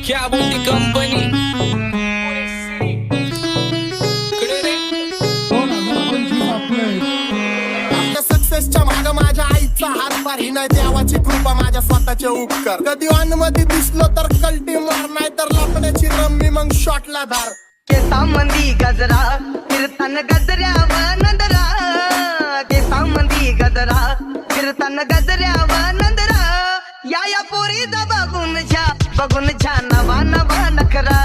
क्या बोलती कंपनी सक्सेसच्या माग माझ्या आईचा हातभार ही नाही देवाची कृपा माझ्या स्वतःचे उपकार कधी मध्ये दिसलो तर कल्टी मार नाही तर लपण्याची रम्मी मग शॉटला धार केसामंदी गजरा फिरताना गजऱ्यावर नंदरा केसामंदी गजरा फिरताना गजऱ्यावर नंदरा या पोरीचा बघून छा नवा नवा नखरा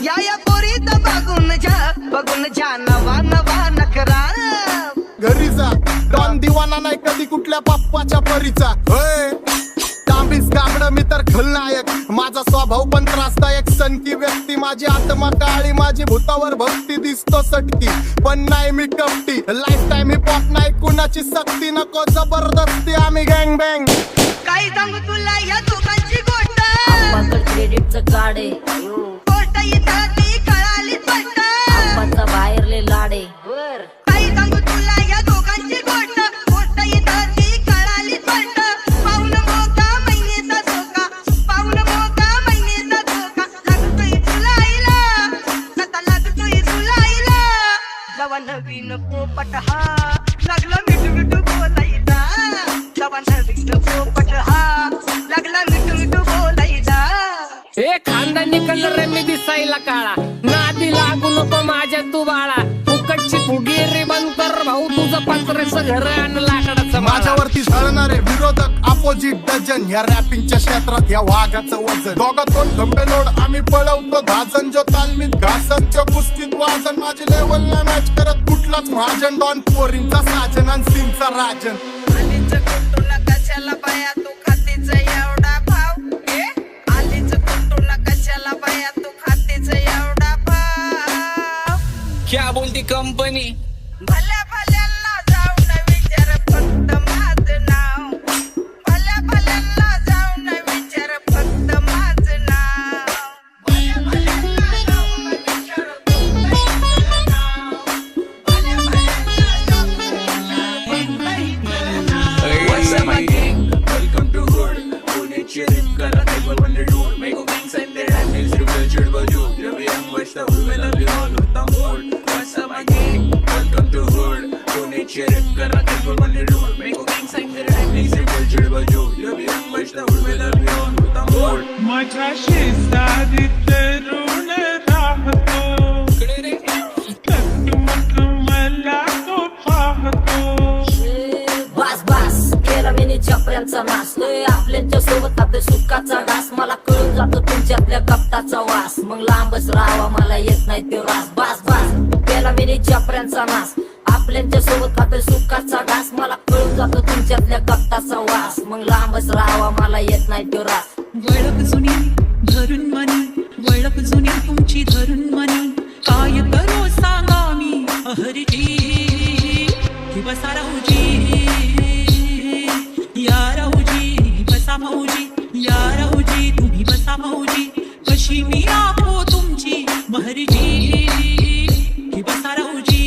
या पोरीचा बघून छा नवा नवा नखरा घरी जा डॉन दिवाना नाही कधी कुठल्या पप्पाच्या परीचा होय तांबीस गाबड मी तर खलनायक माझा स्वभाव पण त्रासदायक सनकी व्यक्ती माझी आत्मा काळी माझी भूतावर भक्ती दिसतो सटकी पण नाही मी कपटी लाईफ टाइम हिप हॉप नाही कुणाची सक्ती नको जबरदस्ती आम्ही गँग बँग काय सांगू तुला या दोघांची गोष्ट क्रेडिटचं कार्ड आहे गोष्ट इथं ती कळाली स्पष्ट आप्पाचा बाहेरले लाडे काय सांगू तुला या दोघांची गोष्ट गोष्ट इथं ती कळाली स्पष्ट पाऊन मोका महिनेचा धोका पाऊन मोका महिनेचा धोका लागतोय तुलाईला आता लागतोय तुलाईला जवा नवीन पोपट हा लागला मिठू मिठू बोलायचा जवा नवीन पोपट हा लागला मिठू मिठू बोलायचा ए खानदानी कलर रे मी दिसायला काळा नादी लागू नको माझ्या तू बाळा फुकटची फुगीरी बंद कर भाऊ तुझं पत्रेचं घर आणि लाकडाचं माझ्यावरती झळणारे विरोधक अपोजिट डझन या रॅपिंगच्या क्षेत्रात या वाघाचं वजन दोघात दोन खंबे लोड आम्ही पळवतो धाजन जो तालमीत घासन जो कुस्तीत वाजन माझी लेवल ना मॅच करत कुठलाच महाजन डॉन पोरींचा साजन आणि सिंगचा राजन आलीच कुटुला कशाला बाया तू खातीच एवढा भाव आलीच कुटुला कशाला बाया तू खातीच एवढा भाव क्या बोलती कंपनी भल्या भल्यांना जाऊन विचार फक्त माझं नाव भल्या भल्यांना जाऊन विचार फक्त माझं नाव भल्या भल्यांना जाऊन विचार फक्त माझं नाव भल्या भल्यांना जाऊन विचार What's up, my gang? Welcome to Hood. Pune Cherry, Kara, Table, Wonder Dude. Make a gang sign there and it's real Chirba Jude. Every young West of Women of the all with the mood. What's up, my gang? Welcome to Hood. Pune Cherry, Kara, Table, Wonder Dude. Make a gang sign there and it's real Chirba Jude. Every young West of Women of the all with the mood. माझ्या शेजारी तरुण राहतो मग मला तो पाहतो बस बस केला मी चपऱ्यांचा नाश आपल्याच्या सोबत आपल्या सुखाचा घास मला कळून जातो तुमच्यातल्या कपटाचा वास मग लांबच राहावा मला येत नाही तो रास बस बस केला मी चपऱ्यांचा नाश आपल्याच्या सोबत आपल्या सुखाचा घास मला कळून जातो तुमच्यातल्या कपटाचा वास मग लांबच राहावा मला येत नाही तो रास वळख जुनी धरून मनी वळख जुनी तुमची धरून मनी काय करो सांगा मी अहरजी कि बसा राहूजी या राहूजी बसा भाऊजी या राहूजी तुम्ही बसा भाऊजी कशी मी आपो तुमची महरजी कि बसा राहूजी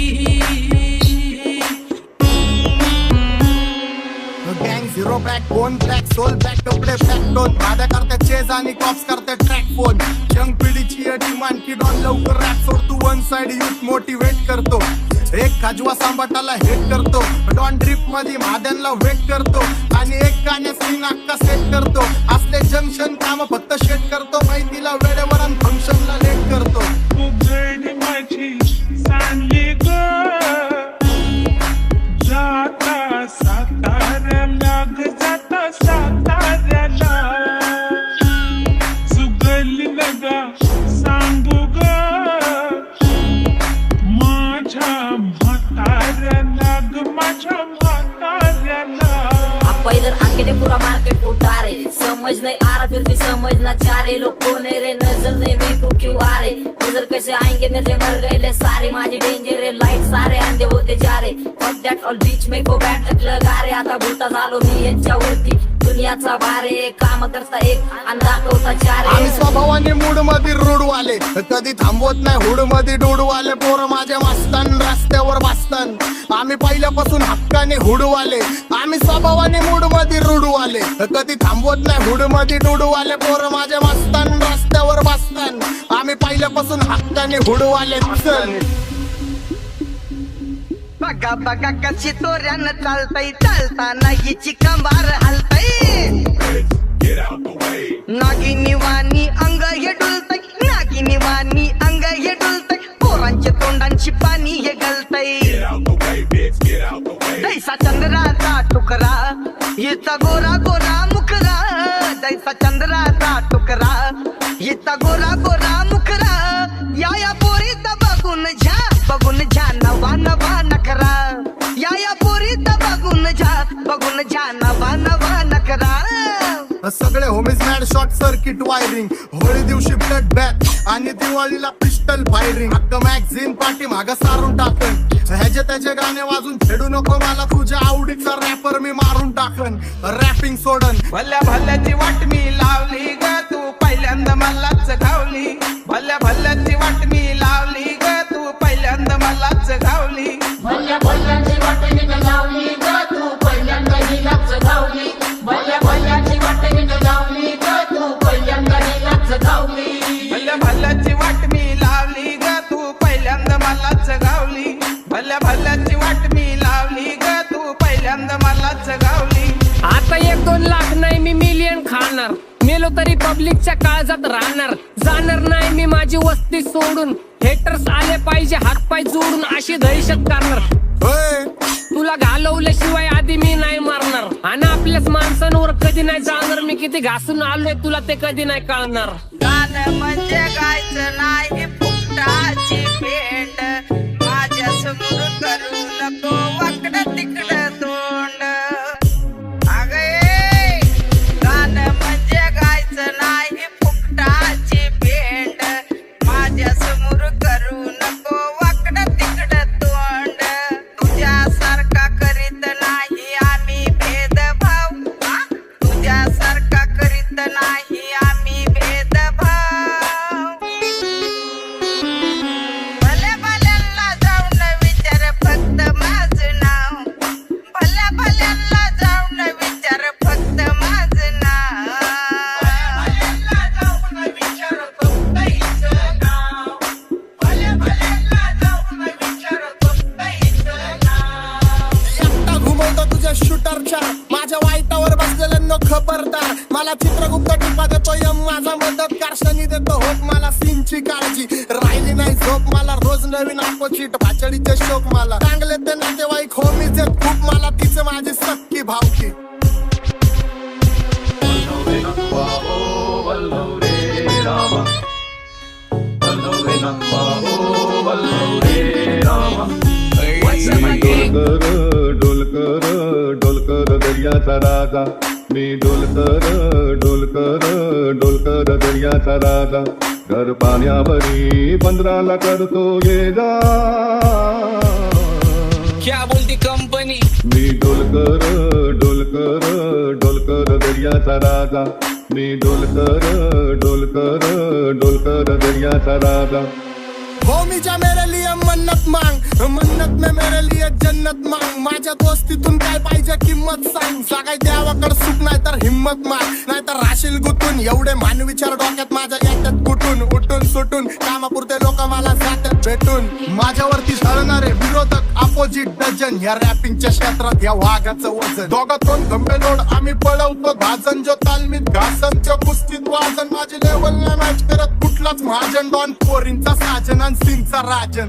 गँग zero back bone black soul back कपडे बॅक टोन माझ्या करते चेज आणि कॉप्स करते ट्रॅक फोन यंग पिढीची डिमांड की डॉन लवकर रॅप सोड तू वन साइड यूथ मोटिवेट करतो एक खाजवा सांबाटाला हेट करतो डॉन ड्रिप मध्ये महाद्यांना वेट करतो आणि एक गाण्यास मी नाक्का सेट करतो असले जंक्शन काम फक्त शेट करतो माहितीला वेळेवर आणि फंक्शनला लेट करतो उघड माझी सांगली ग जाता साताऱ्याला ग जाता साताऱ्याला सुगली नगा सांगू ग माझ्या म्हाताऱ्याला ग माझ्या म्हाताऱ्याला पहिलं आंखेने पूरा मार्केट उतारे समझ नहीं आ रहा फिर भी समझना चाह रहे लोग कौन है रे नजर नहीं मेरे को क्यों आ रहे नजर कैसे आएंगे मेरे मर गए ले सारे माझे डेंजर है लाइट सारे अंधे होते जा रहे फक दैट ऑल बीच में को बैठक लगा रे आता भूलता झालो मी यांच्यावरती दुनियाचा भारे काम करता एक आणि दाखवता चार आम्ही स्वभावाने आणि मूड मध्ये रूडवाले कधी थांबवत नाही हुड मध्ये डूडवाले पोरं माझ्या मस्तान रस्त्यावर बसतान आम्ही पहिल्यापासून हक्काने हुडवाले आम्ही स्वभावाने मूड मध्ये रूडवाले कधी थांबवत नाही हुड मध्ये डूडवाले पोरं माझ्या मस्तान रस्त्यावर बसतान आम्ही पहिल्यापासून हक्काने हुडवाले चल बघा बघा कशी तोऱ्यानं चालतय चालताना हिची कंबार हलतय नागिनी वाणी अंग हे डुलतय नागिनी वाणी अंग हे डुलतय पोरांच्या तोंडांची पाणी हे गलतय दैसा चंद्राचा टुकरा हिचा गोरा गोरा मुखरा दैसा चंद्राचा टुकरा हिचा गोरा गोरा मुखरा या पोरीचा बघून झा नवा नवा नखरा या पोरीचा बघून झा नवा नखरा सगळे homies mad short circuit wiring Holi दिवशी ब्लड बॅथ आणि दिवाळीला पिस्टल फायरिंग हक्क मॅगझिन पाठी मागं सारून टाकन ह्याचे त्याचे गाणे वाजून खेळू नको मला तुझ्या आवडीचा रॅपर मी मारून टाकन रॅपिंग सोडन भल्या भल्याची वाट मी लावली ग तू पहिल्यांदा मलाच घावली भल्या भल्याची वाट मी लावली ग तू पहिल्यांदा मलाच घावली भल्या भल्याची वाट मी लावली ग तू पहिल्यांदा हिलाच घावली भल्या भल्याची वाट मी लावली ग तू पहिल्यांदा हिलाच घावली भल्या भल्याची वाट मी लावली ग तू पहिल्यांदा मलाच घावली भल्या भल्याची वाट मी लावली ग तू पहिल्यांदा मलाच घावली आता 1-2 लाख नाही मी मिलियन खाणार मेलो तरी पब्लिकच्या काळजात राहणार जाणार नाही मी माझी वस्ती सोडून हेटर्स आले पाहिजे हातपाय जोडून अशी दहशत करणार तुला घालवल्याशिवाय आधी मी नाही मारणार आणि आपल्याच माणसांवर कधी नाही जाणार मी किती घासून आलोय तुला ते कधी नाही कळणार गाणं म्हणजे गायचं नाही फुकटाची भेट माझ्या समोर करू नको वाकडं तिकडं तोंड अगे गाणं म्हणजे गायचं नाही फुकटाची भेट माझ्या समोर करू नको वाकडं तिकडं तोंड तुझ्यासारखा करीत नाही आम्ही भेदभाव तुझ्यासारखा करीत नाही आम्ही भेदभाव भल्या भल्यांना जाऊन विचार फक्त माझं नाव भल्या भल्यांना जाऊन विचार फक्त माझं नाव एकटा घुमवतो तुझ्या शूटरच्या माझ्या वाईटावर बसलेल्यांनो खबरदार मला चित्रगुप्त टिपा देतो यम माझा मदत कारशनी देतो होप मला सीनची काळजी राहिली नाही झोप मला रोज नवीन अपोजिट भाचडीचे शोक मला चांगले ते नातेवाईक होमीच आहेत खूप मला तिचे माझी सक्की भावकी डोलकर दर्याचा राजा मी डोलकर दर्याचा राजा घर पाण्यावरी बंदराला करतो ये जा क्या बोलती कंपनी मी डोलकर दर्याचा राजा मी डोलकर दर्याचा राजा होमीच्या मेरे लिए मन्नत मांग मन्नत में मेरे लिए जन्नत मांग माझ्या दोस्तीतून काय पाहिजे किंमत सांग सगळ्या देवाकडे सुख नाही तर हिम्मत माग नाही तर राशील गुतून एवढे मानविचार डोक्यात माझ्या येतात कुठून उठून सुटून कामापुरते लोक मला जातात भेटून माझ्यावरती झळणारे विरोधक अपोजिट डझन या रॅपिंगच्या क्षेत्रात या वाघाचं वजन दोघातून गंभीर लोड आम्ही पळवतो भाजन जो तालमीत घासनच्या कुस्तीत वाजन माझी लेवल नाही मॅच करत कुठलाच महाजन डॉन पोरींचा साजन आणि सिंगचा राजन